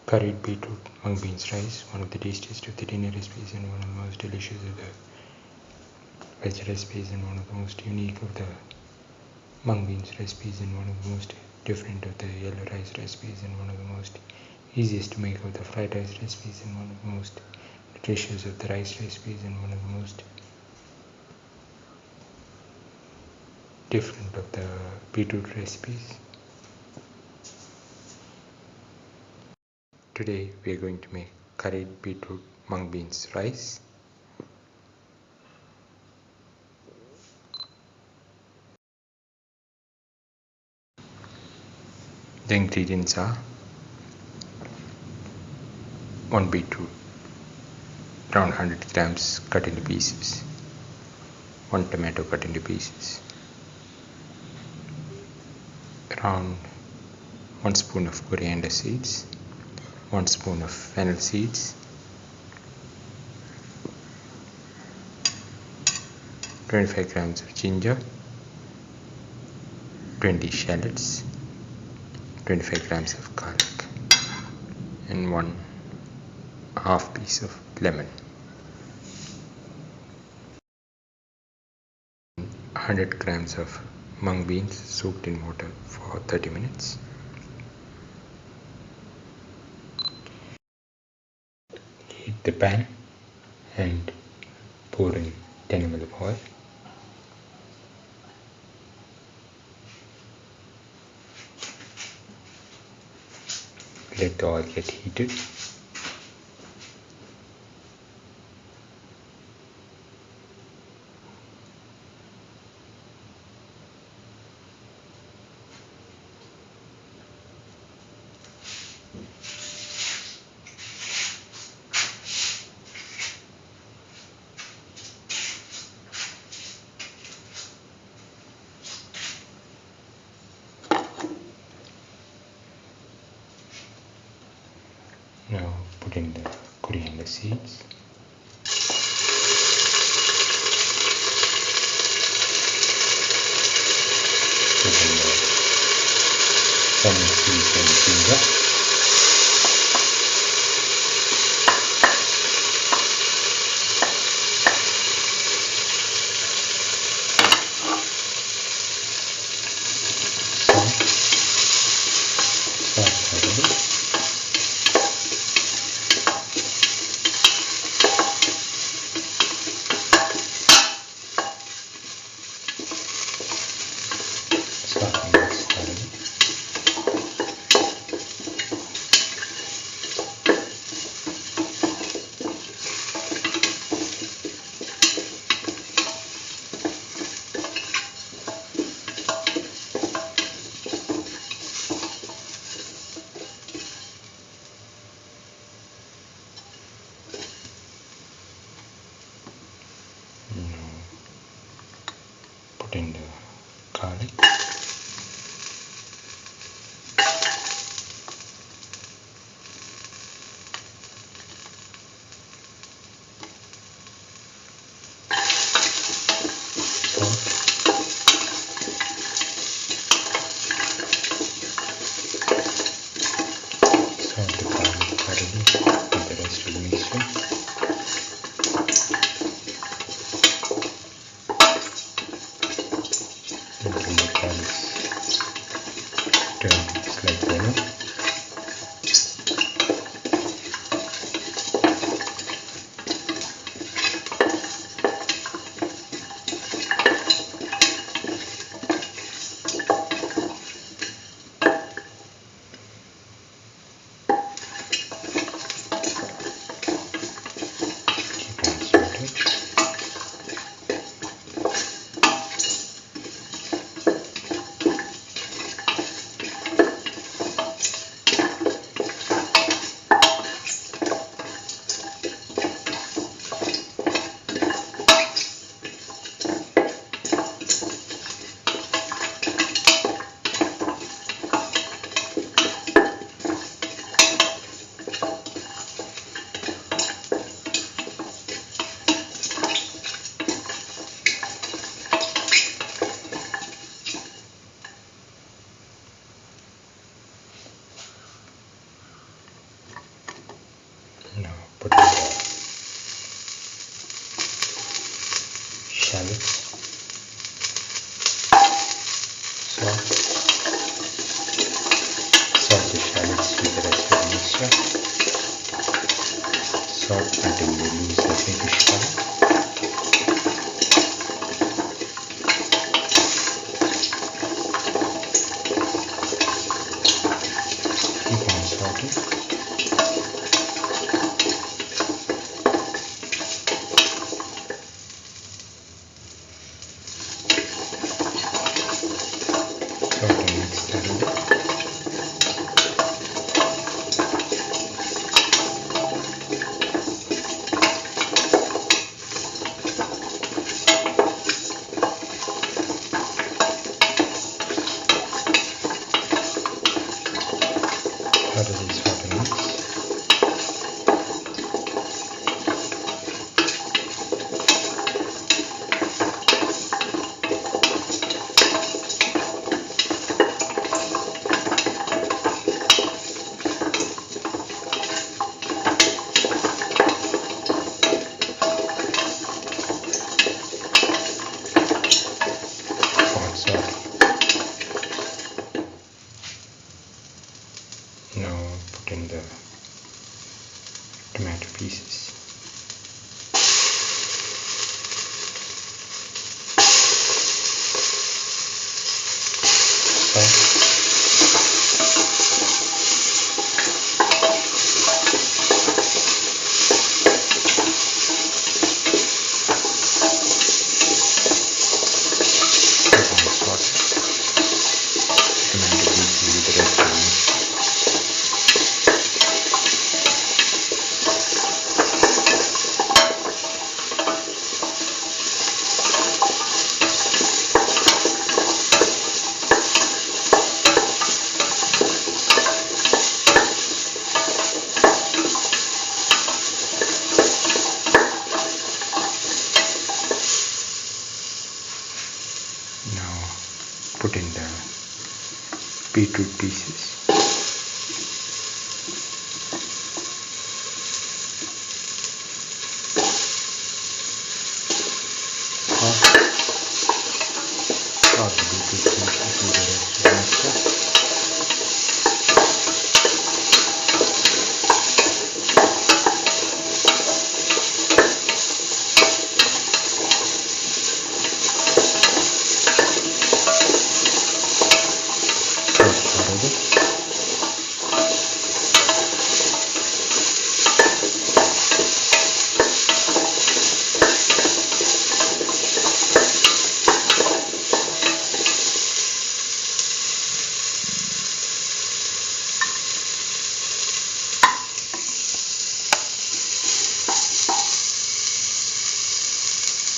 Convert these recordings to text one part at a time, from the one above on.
Curried beetroot mung beans rice, one of the tastiest of the dinner recipes and one of the most delicious of the veg recipes and one of the most unique of the mung beans recipes and one of the most different of the yellow rice recipes and one of the most easiest to make of the fried rice recipes and one of the most nutritious of the rice recipes and one of the most different of the beetroot recipes. Today we are going to make curried beetroot mung beans rice. The ingredients are 1 beetroot, around 100 grams cut into pieces, 1 tomato cut into pieces, around 1 spoon of coriander seeds, 1 spoon of fennel seeds, 25 grams of ginger, 20 shallots, 25 grams of garlic, and 1/2 piece of lemon. 100 grams of mung beans soaked in water for 30 minutes. Heat the pan and pour in 10 ml of oil. Let the oil get heated. Now put in the coriander seeds. Put in the fennel seeds and ginger. salt until they lose the pinkish color. Keep on salting. Salt and mix thoroughly. Thoroughly salt and mix. Now put in the tomato pieces. Salt. Tomato pieces with the rest of the mixture. Now put in the beetroot pieces. Toss the beetroot pieces with the rest of the mixture.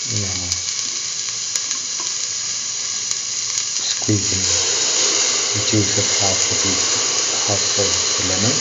Now squeeze in the juice of half the lemon.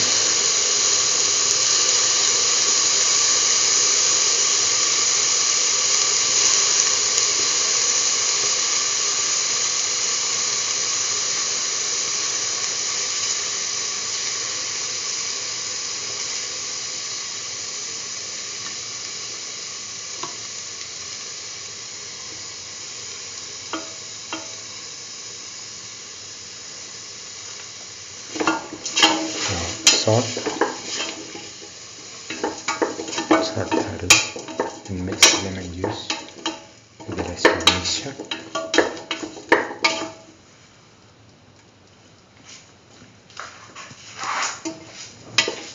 Salt thoroughly and mix the lemon juice with the rest of the mixture.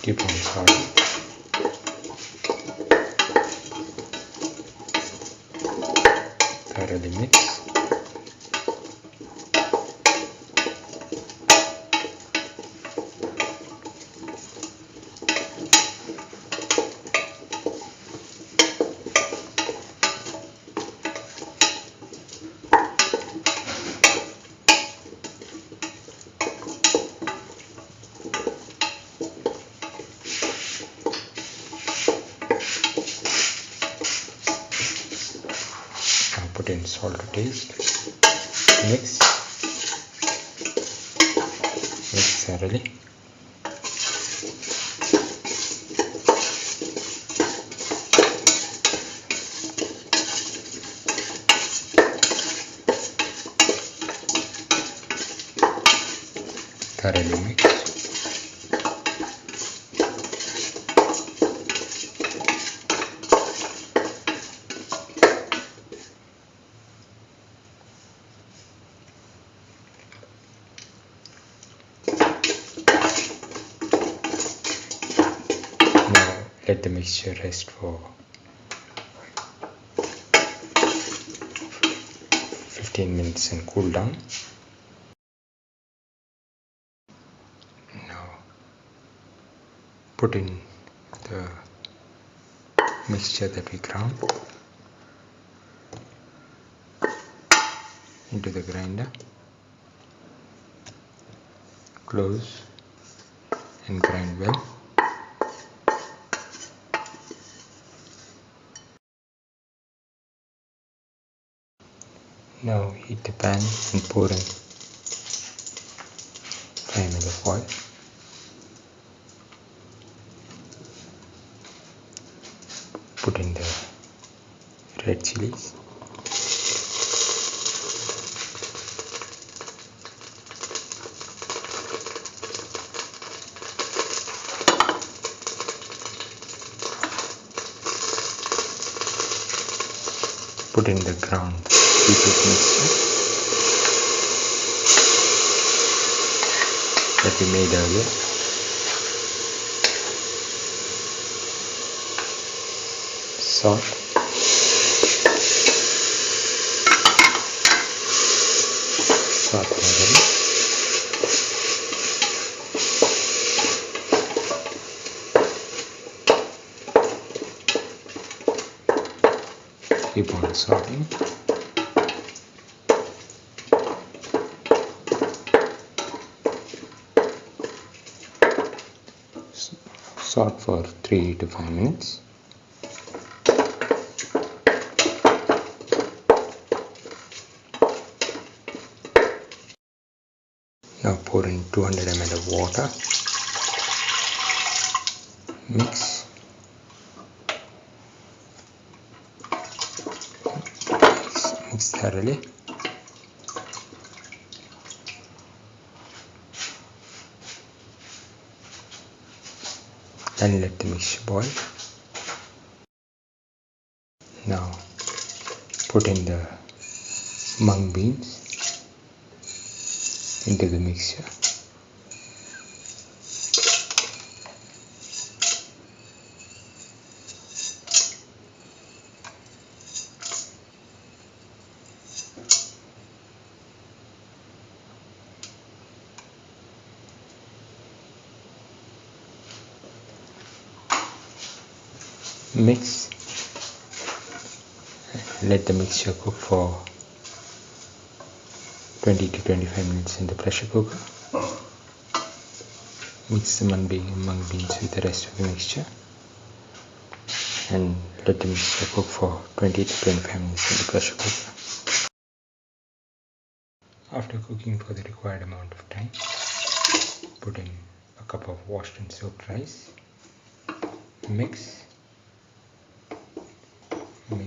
Keep on salting. Thoroughly mix. Put in salt to taste. Mix thoroughly. Thoroughly mix. let the mixture rest for 15 minutes and cool down. Now put in the mixture that we ground into the grinder, close and grind well. Now heat the pan and pour in 5 ml of oil. Put in the red chillies. Put in the ground beetroot mixture that we made earlier. Salt. Water. Keep on salting. Salt for 3 to 5 minutes. Now pour in 200 ml of water. Mix. Mix thoroughly. And let the mixture boil. Now put in the mung beans into the mixture. Mix. Let the mixture cook for 20 to 25 minutes in the pressure cooker. Mix the mung beans with the rest of the mixture and let the mixture cook for 20 to 25 minutes in the pressure cooker. After cooking for the required amount of time, put in a cup of washed and soaked rice. Mix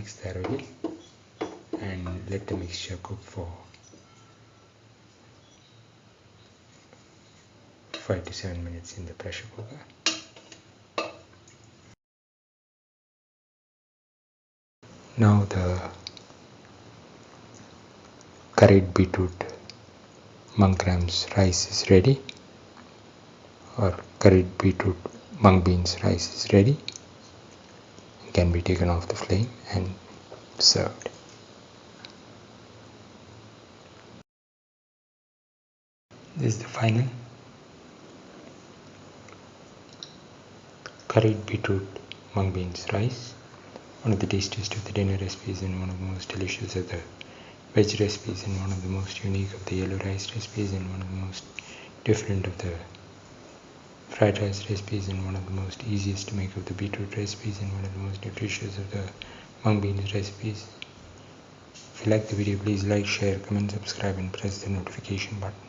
thoroughly and let the mixture cook for 5 to 7 minutes in the pressure cooker. Now the curried beetroot mung rice is ready, or curried beetroot mung beans rice is ready. It can be taken off the flame and served. This is the final curried beetroot mung beans rice, one of the tastiest of the dinner recipes and one of the most delicious of the veg recipes and one of the most unique of the yellow rice recipes and one of the most different of the fried rice recipes and one of the most easiest to make of the beetroot recipes and one of the most nutritious of the mung beans recipes. If you like the video, please like, share, comment, subscribe and press the notification button.